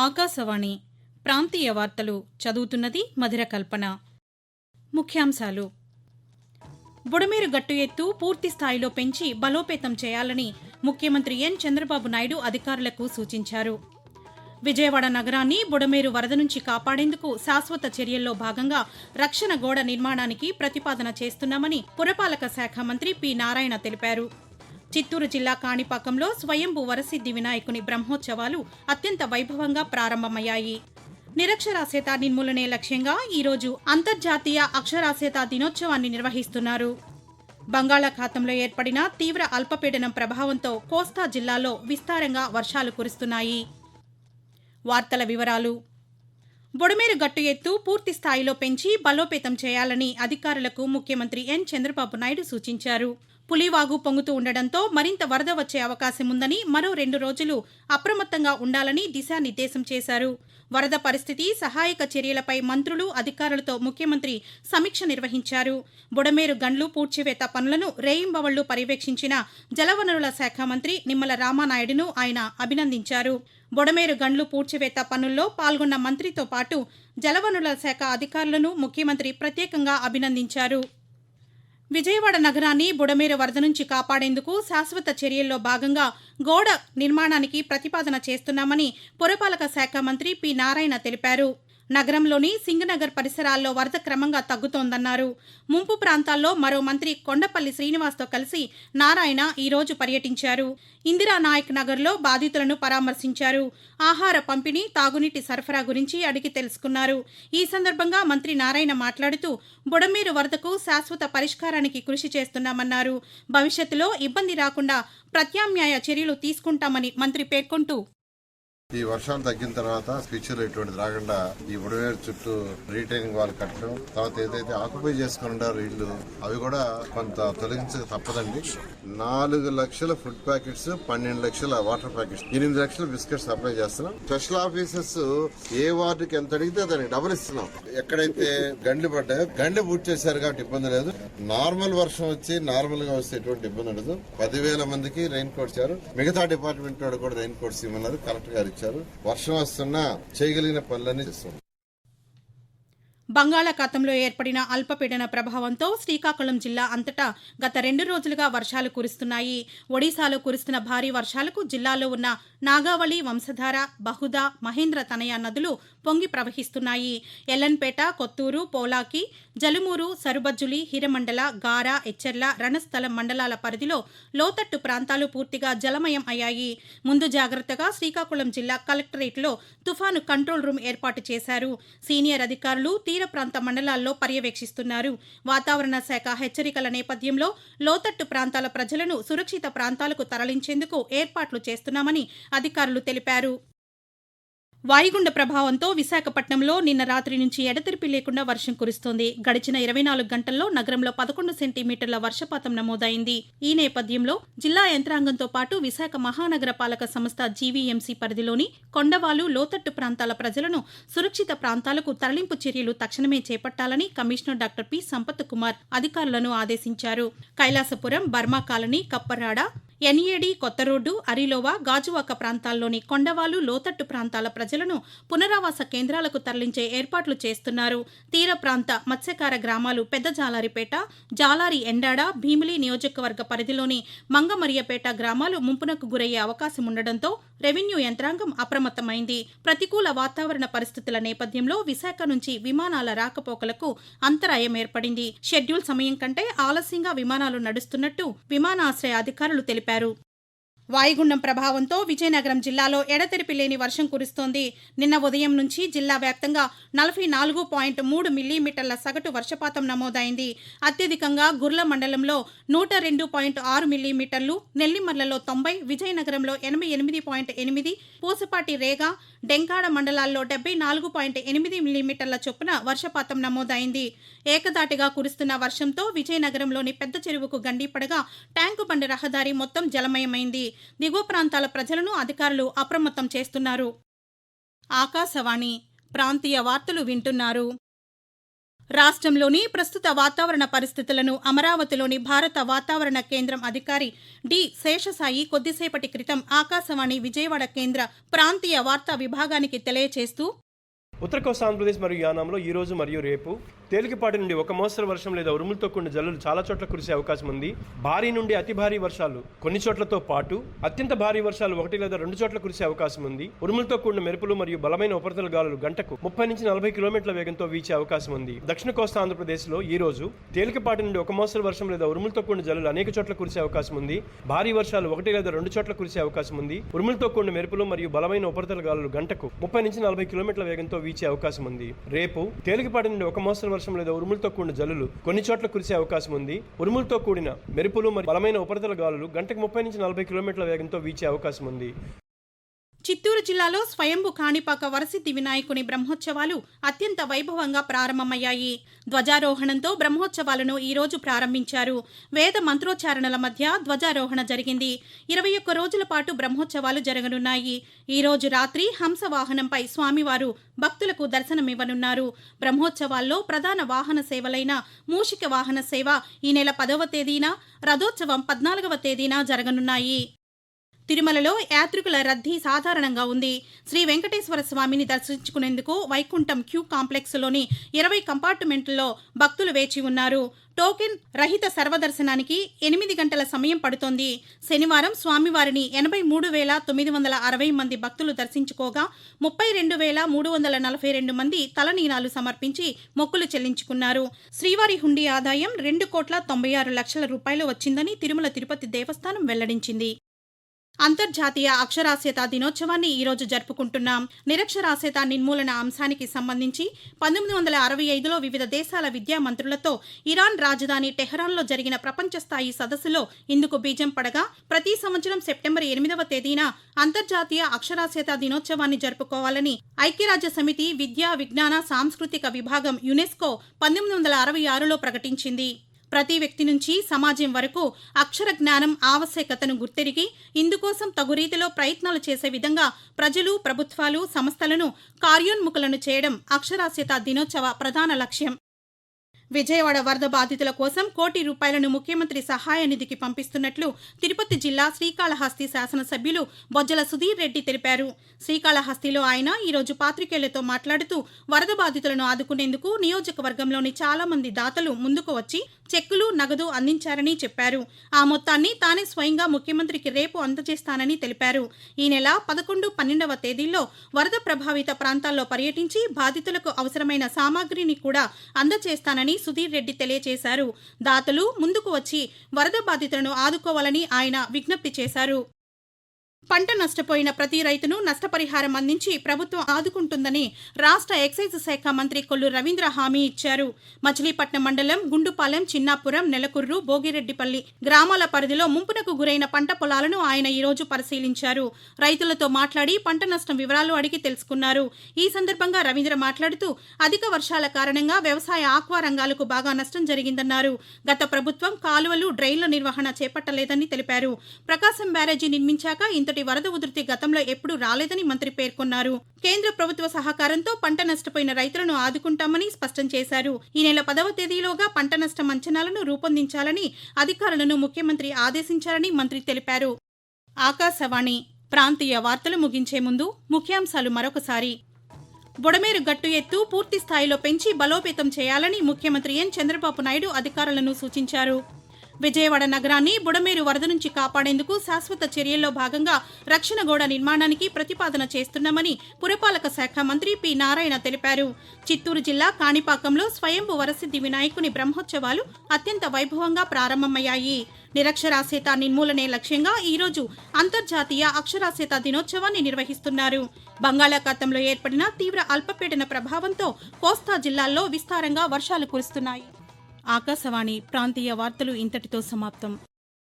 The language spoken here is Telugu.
ఆకాశవాణి ప్రాంతీయ వార్తలు చదువుతున్నది మధిర కల్పన. ముఖ్యాంశాలు: బుడమేరు గట్టు ఎత్తు పూర్తి స్థాయిలో పెంచి బలోపేతం చేయాలని ముఖ్యమంత్రి ఎన్ చంద్రబాబు నాయుడు అధికారులకు సూచించారు. విజయవాడ నగరాన్ని బుడమేరు వరద నుంచి కాపాడేందుకు శాశ్వత చర్యల్లో భాగంగా రక్షణ గోడ నిర్మాణానికి ప్రతిపాదన చేస్తున్నామని పురపాలక శాఖ మంత్రి పి నారాయణ తెలిపారు. చిత్తూరు జిల్లా కాణిపాకంలో స్వయంభూ వరసిద్ధి వినాయకుని బ్రహ్మోత్సవాలు అత్యంత వైభవంగా ప్రారంభమయ్యాయి. నిరక్షరాస్యత నిర్మూలనే లక్ష్యంగా ఈరోజు అంతర్జాతీయ అక్షరాస్యత దినోత్సవాన్ని నిర్వహిస్తున్నారు. బంగాళాఖాతంలో ఏర్పడిన తీవ్ర అల్పపీడనం ప్రభావంతో కోస్తా జిల్లాలో విస్తారంగా వర్షాలు కురుస్తున్నాయి. వార్తల వివరాలు: బుడమేరు గట్టు ఎత్తు పూర్తి స్థాయిలో పెంచి బలోపేతం చేయాలని అధికారులకు ముఖ్యమంత్రి ఎన్ చంద్రబాబు నాయుడు సూచించారు. పులివాగు పొంగుతూ ఉండడంతో మరింత వరద వచ్చే అవకాశం ఉందని, మరో 2 రోజులు అప్రమత్తంగా ఉండాలని దిశానిర్దేశం చేశారు. వరద పరిస్థితి, సహాయక చర్యలపై మంత్రులు, అధికారులతో ముఖ్యమంత్రి సమీక్ష నిర్వహించారు. బుడమేరు గండ్లు పూడ్చివేత పనులను రేయింబవళ్లు పర్యవేక్షించిన జలవనరుల శాఖ మంత్రి నిమ్మల రామానాయుడును ఆయన అభినందించారు. బుడమేరు గండ్లు పూడ్చివేత పనుల్లో పాల్గొన్న మంత్రితో పాటు జలవనరుల శాఖ అధికారులను ముఖ్యమంత్రి ప్రత్యేకంగా అభినందించారు. విజయవాడ నగరాన్ని బుడమేరు వరద నుంచి కాపాడేందుకు శాశ్వత చర్యల్లో భాగంగా గోడ నిర్మాణానికి ప్రతిపాదన చేస్తున్నామని పురపాలక శాఖ మంత్రి పి నారాయణ తెలిపారు. నగరంలోని సింగనగర్ పరిసరాల్లో వరద క్రమంగా తగ్గుతోందన్నారు. ముంపు ప్రాంతాల్లో మరో మంత్రి కొండపల్లి శ్రీనివాస్తో కలిసి నారాయణ ఈరోజు పర్యటించారు. ఇందిరానాయక్ నగర్లో బాధితులను పరామర్శించారు. ఆహార పంపిణీ, తాగునీటి సరఫరా గురించి అడిగి తెలుసుకున్నారు. ఈ సందర్భంగా మంత్రి నారాయణ మాట్లాడుతూ బుడమేరు వరదకు శాశ్వత పరిష్కారానికి కృషి చేస్తున్నామన్నారు. భవిష్యత్తులో ఇబ్బంది రాకుండా ప్రత్యామ్నాయ చర్యలు తీసుకుంటామని మంత్రి పేర్కొంటూ, ఈ వర్షాలు తగ్గిన తర్వాత ఫ్యూచర్ ఇటువంటిది రాకుండా ఈ బుడమేరు చుట్టూ రీటైనింగ్ వాళ్ళు కట్టడం, తర్వాత ఏదైతే ఆక్యుపై చేసుకుని ఉంటారో ఇళ్ళు అవి కూడా కొంత తొలగించక తప్పదండి. 4 లక్షల ఫుడ్ ప్యాకెట్స్, 12 లక్షల వాటర్ ప్యాకెట్స్, 8 లక్షల బిస్కెట్స్ సప్లై చేస్తున్నాం. స్పెషల్ ఆఫీసర్స్ ఏ వార్డుకి ఎంత అడిగితే దానికి డబుల్ ఇస్తున్నాం. ఎక్కడైతే గండ్లు పడ్డాయో గండ్లు పూర్తి చేశారు కాబట్టి ఇబ్బంది లేదు. నార్మల్ వర్షం వచ్చి నార్మల్ గా వస్తే ఎటువంటి ఇబ్బంది ఉండదు. 10,000 మందికి రెయిన్ కోట్స్ ఇచ్చారు. మిగతా డిపార్ట్మెంట్ వాడు కూడా రెయిన్ కోట్స్ ఇవ్వమన్నారు. కలెక్టర్ గారు ఇచ్చారు. వర్షం వస్తున్నా చేయగలిగిన పనులన్నీ చేస్తాం. బంగాళాఖాతంలో ఏర్పడిన అల్పపీడన ప్రభావంతో శ్రీకాకుళం జిల్లా అంతటా గత 2 రోజులుగా వర్షాలు కురుస్తున్నాయి. ఒడిశాలో కురుస్తున్న భారీ వర్షాలకు జిల్లాలో ఉన్న నాగావళి, వంశధార, బహుదా, మహేంద్ర తనయ నదులు పొంగి ప్రవహిస్తున్నాయి. ఎల్లన్పేట, కొత్తూరు, పోలాకి, జలుమూరు, సరుబజ్జులి, హిరమండల, గారా, ఎచ్చెర్ల, రణస్థలం మండలాల పరిధిలో లోతట్టు ప్రాంతాలు పూర్తిగా జలమయం అయ్యాయి. ముందు జాగ్రత్తగా శ్రీకాకుళం జిల్లా కలెక్టరేట్లో తుఫాను కంట్రోల్ రూమ్ ఏర్పాటు చేశారు. సీనియర్ అధికారులు తీర ప్రాంత మండలాల్లో పర్యవేక్షిస్తున్నారు. వాతావరణ శాఖ హెచ్చరికల నేపథ్యంలో లోతట్టు ప్రాంతాల ప్రజలను సురక్షిత ప్రాంతాలకు తరలించేందుకు ఏర్పాట్లు చేస్తున్నామని అధికారులు తెలిపారు. వాయుగుండ ప్రభావంతో విశాఖపట్నంలో నిన్న రాత్రి నుంచి ఎడతెరిపి లేకుండా వర్షం కురుస్తోంది. గడిచిన 24 గంటల్లో నగరంలో 11 సెంటీమీటర్ల వర్షపాతం నమోదైంది. ఈ నేపథ్యంలో జిల్లా యంత్రాంగంతో పాటు విశాఖ మహానగర పాలక సంస్థ జీవీఎంసీ పరిధిలోని కొండవాలు, లోతట్టు ప్రాంతాల ప్రజలను సురక్షిత ప్రాంతాలకు తరలింపు చర్యలు తక్షణమే చేపట్టాలని commissioner doctor P Sampath Kumar అధికారులను ఆదేశించారు. Kailasapuram, Burma colony, Kapparada, NAD, కొత్త రోడ్డు, అరిలోవా, గాజువాక ప్రాంతాల్లోని కొండవాలు, లోతట్టు ప్రాంతాల ప్రజలను పునరావాస కేంద్రాలకు తరలించే ఏర్పాట్లు చేస్తున్నారు. తీర ప్రాంత మత్స్యకార గ్రామాలు పెద్ద జాలారిపేట, జాలారి ఎండాడ, భీమిలి నియోజకవర్గ పరిధిలోని మంగమరియపేట గ్రామాలు ముంపునకు గురయ్యే అవకాశం ఉండడంతో రెవెన్యూ యంత్రాంగం అప్రమత్తమైంది. ప్రతికూల వాతావరణ పరిస్థితుల నేపథ్యంలో విశాఖ నుంచి విమానాల రాకపోకలకు అంతరాయం ఏర్పడింది. షెడ్యూల్ సమయం కంటే ఆలస్యంగా విమానాలు నడుస్తున్నట్టు విమానాశ్రయ అధికారులు తెలిపారు. వాయుగుండం ప్రభావంతో విజయనగరం జిల్లాలో ఎడతెరిపి లేని వర్షం కురుస్తోంది. నిన్న ఉదయం నుంచి జిల్లా వ్యాప్తంగా 44.3 మిల్లీమీటర్ల సగటు వర్షపాతం నమోదైంది. అత్యధికంగా గుర్ల మండలంలో 102.6 మిల్లీమీటర్లు, నెల్లిమర్లలో 90, విజయనగరంలో 88.8, పూసపాటి, రేగా, డెంకాడ మండలాల్లో 74.8 మిల్లీమీటర్ల చొప్పున వర్షపాతం నమోదైంది. ఏకదాటిగా కురుస్తున్న వర్షంతో విజయనగరంలోని పెద్ద చెరువుకు గండిపడగా ట్యాంకు బండి రహదారి మొత్తం జలమయమైంది. దిగువ ప్రాంతాల ప్రజలను అధికారులు అప్రమత్తం చేస్తున్నారు. ఆకాశవాణి ప్రాంతీయ వార్తలు వింటున్నారు. రాష్ట్రంలోని ప్రస్తుత వాతావరణ పరిస్థితులను అమరావతిలోని భారత వాతావరణ కేంద్రం అధికారి డి శేషసాయి కొద్దిసేపటి క్రితం ఆకాశవాణి విజయవాడ కేంద్ర ప్రాంతీయ వార్తా విభాగానికి తెలియజేస్తూ, ఉత్తర కోస్తా ఆంధ్రప్రదేశ్ మరియు యానాంలో ఈ రోజు మరియు రేపు తేలికపాటి నుండి ఒక మోస్తరు వర్షం లేదా ఉరుములతో కూడిన జల్లులు చాలా చోట్ల కురిసే అవకాశం ఉంది. భారీ నుండి అతి భారీ వర్షాలు కొన్ని చోట్లతో పాటు అత్యంత భారీ వర్షాలు 1 లేదా 2 చోట్ల కురిసే అవకాశం ఉంది. ఉరుములతో కూడిన మెరుపులు మరియు బలమైన ఉపరితల గాలులు గంటకు 30 నుంచి 40 కిలోమీటర్ల వేగంతో వీచే అవకాశం ఉంది. దక్షిణ కోస్తా ఆంధ్రప్రదేశ్లో ఈ రోజు తేలికపాటి నుండి ఒక మోస్తరు వర్షం లేదా ఉరుములతో కూడిన జల్లులు అనేక చోట్ల కురిసే అవకాశం ఉంది. భారీ వర్షాలు 1 లేదా 2 చోట్ల కురిసే అవకాశం ఉంది. ఉరుములతో కూడిన మెరుపులు మరియు బలమైన ఉపరితల గాలులు గంటకు 30 నుంచి 40 కిలోమీటర్ల వేగంతో వీచే అవకాశం ఉంది. రేపు తేలికపాటి నుండి ఒక మోస్తరు వర్షం లేదా ఉరుములతో కూడిన జల్లులు కొన్ని చోట్ల కురిసే అవకాశం ఉంది. ఉరుములతో కూడిన మెరుపులు మరియు బలమైన ఉపరితల గాలులు గంటకు 30 నుంచి 40 కిలోమీటర్ల వేగంతో వీచే అవకాశం ఉంది. చిత్తూరు జిల్లాలో స్వయంభు కాణిపాక వరసిద్ధి వినాయకుని బ్రహ్మోత్సవాలు అత్యంత వైభవంగా ప్రారంభమయ్యాయి. ధ్వజారోహణంతో బ్రహ్మోత్సవాలను ఈ రోజు ప్రారంభించారు. వేద మంత్రోచ్చారణల మధ్య ధ్వజారోహణ జరిగింది. 21 రోజుల పాటు బ్రహ్మోత్సవాలు జరగనున్నాయి. ఈ రోజు రాత్రి హంస వాహనంపై స్వామివారు భక్తులకు దర్శనమివ్వనున్నారు. బ్రహ్మోత్సవాల్లో ప్రధాన వాహన సేవలైన మూషిక వాహన సేవ ఈ నెల 10వ తేదీన, రథోత్సవం 14వ తేదీన జరగనున్నాయి. తిరుమలలో యాత్రికుల రద్దీ సాధారణంగా ఉంది. శ్రీ వెంకటేశ్వర స్వామిని దర్శించుకునేందుకు వైకుంఠం క్యూ కాంప్లెక్స్లోని 20 కంపార్ట్మెంట్లలో భక్తులు వేచి ఉన్నారు. టోకెన్ రహిత సర్వదర్శనానికి 8 గంటల సమయం పడుతోంది. శనివారం స్వామివారిని 83,960 మంది భక్తులు దర్శించుకోగా 32,342 మంది తలనీలాలు సమర్పించి మొక్కులు చెల్లించుకున్నారు. శ్రీవారి హుండీ ఆదాయం 2,96,00,000 రూపాయలు వచ్చిందని తిరుమల తిరుపతి దేవస్థానం వెల్లడించింది. అంతర్జాతీయ అక్షరాస్యత దినోత్సవాన్ని ఈరోజు జరుపుకుంటున్నాం. నిరక్షరాస్యత నిర్మూలన అంశానికి సంబంధించి 1965లో వివిధ దేశాల విద్యా మంత్రులతో ఇరాన్ రాజధాని టెహరాన్లో జరిగిన ప్రపంచ స్థాయి సదస్సులో ఇందుకు బీజం పడగా ప్రతి సంవత్సరం సెప్టెంబర్ 8వ తేదీన అంతర్జాతీయ అక్షరాస్యత దినోత్సవాన్ని జరుపుకోవాలని ఐక్యరాజ్య సమితి విద్యా విజ్ఞాన సాంస్కృతిక విభాగం యునెస్కో 1966లో ప్రకటించింది. ప్రతి వ్యక్తి నుంచి సమాజం వరకు అక్షర జ్ఞానం ఆవశ్యకతను గుర్తెరిగి ఇందుకోసం తగు రీతిలో ప్రయత్నాలు చేసే విధంగా ప్రజలు, ప్రభుత్వాలు, సంస్థలను కార్యోన్ముఖులను చేయడం అక్షరాస్యత దినోత్సవ ప్రధాన లక్ష్యం. విజయవాడ వరద బాధితుల కోసం ₹1 కోటి ముఖ్యమంత్రి సహాయ నిధికి పంపిస్తున్నట్లు తిరుపతి జిల్లా శ్రీకాళహస్తి శాసనసభ్యులు బొజ్జల సుధీర్ రెడ్డి తెలిపారు. శ్రీకాళహస్తిలో ఆయన ఈరోజు పాత్రికేయులతో మాట్లాడుతూ వరద బాధితులను ఆదుకునేందుకు నియోజకవర్గంలోని చాలా మంది దాతలు ముందుకు వచ్చి చెక్కులు, నగదు అందించారని చెప్పారు. ఆ మొత్తాన్ని తానే స్వయంగా ముఖ్యమంత్రికి రేపు అందజేస్తానని తెలిపారు. ఈ నెల 11, 12వ తేదీల్లో వరద ప్రభావిత ప్రాంతాల్లో పర్యటించి బాధితులకు అవసరమైన సామాగ్రిని కూడా అందజేస్తానని సుధీర్ రెడ్డి తెలియజేశారు. దాతలు ముందుకు వచ్చి వరద బాధితులను ఆదుకోవాలని ఆయన విజ్ఞప్తి చేశారు. పంట నష్టపోయిన ప్రతి రైతును నష్టపరిహారం అందించి ప్రభుత్వం ఆదుకుంటుందని రాష్ట్ర ఎక్సైజ్ శాఖ మంత్రి కొల్లు రవీంద్ర హామీ ఇచ్చారు. మచిలీపట్నం మండలం గుండుపాలెం, చిన్నాపురం, నెలకుర్రు, భోగిరెడ్డిపల్లి గ్రామాల పరిధిలో ముంపునకు గురైన పంట పొలాలను ఆయన ఈరోజు పరిశీలించారు. రైతులతో మాట్లాడి పంట నష్టం వివరాలు అడిగి తెలుసుకున్నారు. ఈ సందర్భంగా రవీంద్ర మాట్లాడుతూ అధిక వర్షాల కారణంగా వ్యవసాయ ఆక్వా రంగాలకు బాగా నష్టం జరిగిందన్నారు. గత ప్రభుత్వం కాలువలు, డ్రైన్ల నిర్వహణ చేపట్టలేదని తెలిపారు. ప్రకాశం బ్యారేజీ నిర్మించాక ఇంతటి వరద ఉధృతి గతంలో ఎప్పుడూ రాలేదని మంత్రి పేర్కొన్నారు. కేంద్ర ప్రభుత్వ సహకారంతో పంట నష్టపోయిన రైతులను ఆదుకుంటామని స్పష్టం చేశారు. ఈ నెల 10వ తేదీలోగా పంట నష్టం అంచనాలను రూపొందించాలని అధికారులను ముఖ్యమంత్రి ఆదేశించారని మంత్రి తెలిపారు. ఆకాశవాణి ప్రాంతీయ వార్తలు ముగించే ముందు ముఖ్యాంశాలు మరొకసారి. బుడమేరు గట్టు ఎత్తు పూర్తి స్థాయిలో పెంచి బలోపేతం చేయాలని ముఖ్యమంత్రి ఎన్ చంద్రబాబు నాయుడు అధికారులను సూచించారు. విజయవాడ నగరాన్ని బుడమేరు వరద నుంచి కాపాడేందుకు శాశ్వత చర్యల్లో భాగంగా రక్షణ గోడ నిర్మాణానికి ప్రతిపాదన చేస్తున్నామని పురపాలక శాఖ మంత్రి పి నారాయణ తెలిపారు. చిత్తూరు జిల్లా కాణిపాకంలో స్వయంభు వరసిద్ధి వినాయకుని బ్రహ్మోత్సవాలు అత్యంత వైభవంగా ప్రారంభమయ్యాయి. నిరక్షరాస్యత నిర్మూలనే లక్ష్యంగా ఈరోజు అంతర్జాతీయ అక్షరాస్యత దినోత్సవాన్ని నిర్వహిస్తున్నారు. బంగాళాఖాతంలో ఏర్పడిన తీవ్ర అల్పపీడన ప్రభావంతో కోస్తా జిల్లాల్లో విస్తారంగా వర్షాలు కురుస్తున్నాయి. ఆకాశవాణి ప్రాంతీయ వార్తలు ఇంతటితో సమాప్తం.